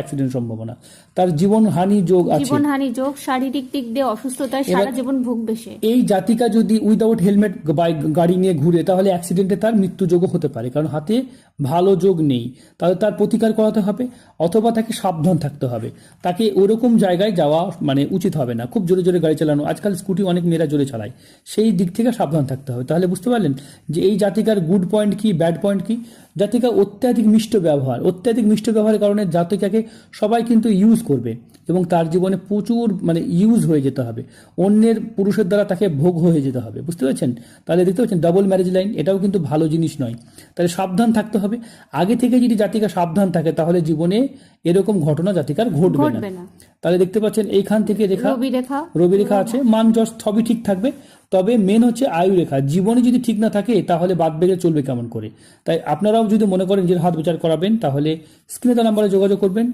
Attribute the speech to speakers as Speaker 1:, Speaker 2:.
Speaker 1: Accident সম্ভাবনা, তার জীবনহানি যোগ আছে,
Speaker 2: জীবনহানি যোগ, শারীরিক দিক দিয়ে অসুস্থতায় সারা জীবন ভুগবে সে।
Speaker 1: এই জাতিকা যদি উইদাউট হেলমেট গাড়ি নিয়ে ঘুরে তাহলে অ্যাক্সিডেন্টে তার মৃত্যু যোগও হতে পারে, কারণ হাতে ভালো যোগ নেই। তাহলে তার প্রতিকার করাতে হবে, অথবা তাকে সাবধান থাকতে হবে, তাকে ওরকম জায়গায় যাওয়া মানে উচিত হবে না, খুব জোরে জোরে গাড়ি চালানো। আজকাল স্কুটি অনেক মেয়েরা জোরে চালায়, সেই দিক থেকে সাবধান থাকতে হবে। তাহলে বুঝতে পারলেন যে এই জাতিকার গুড পয়েন্ট কি, ব্যাড পয়েন্ট কি। জাতিকা অত্যাধিক মিষ্ট ব্যবহার, অত্যাধিক মিষ্ট ব্যবহারের কারণে জাতিকাকে সবাই কিন্তু ইউজ করবে, এবং তার জীবনে প্রচুর মানে ইউজ হয়ে যেতে হবে, অন্যের পুরুষের দ্বারা তাকে ভোগ হয়ে যেতে হবে। বুঝতে পারছেন? তাহলে দেখতে পাচ্ছেন ডাবল ম্যারেজ লাইন, এটাও কিন্তু ভালো জিনিস নয়। তাহলে সাবধান থাকতে হবে। আগে থেকে যদি জাতিকা সাবধান থাকে তাহলে জীবনে এরকম ঘটনা জাতিকার ঘটবে না। তাহলে দেখতে পাচ্ছেন এইখান থেকে রবি রেখা আছে, মান যশ সবই ঠিক থাকবে, তবে মেন হচ্ছে আয়ু রেখা। জীবনে যদি ঠিক না থাকে তাহলে বাদ বেড়ে চলবে কেমন করে। তাই আপনারাও যদি মনে করেন যে হাত বিচার করাবেন তাহলে স্ক্রিনে দেওয়া নাম্বারে যোগাযোগ করবেন।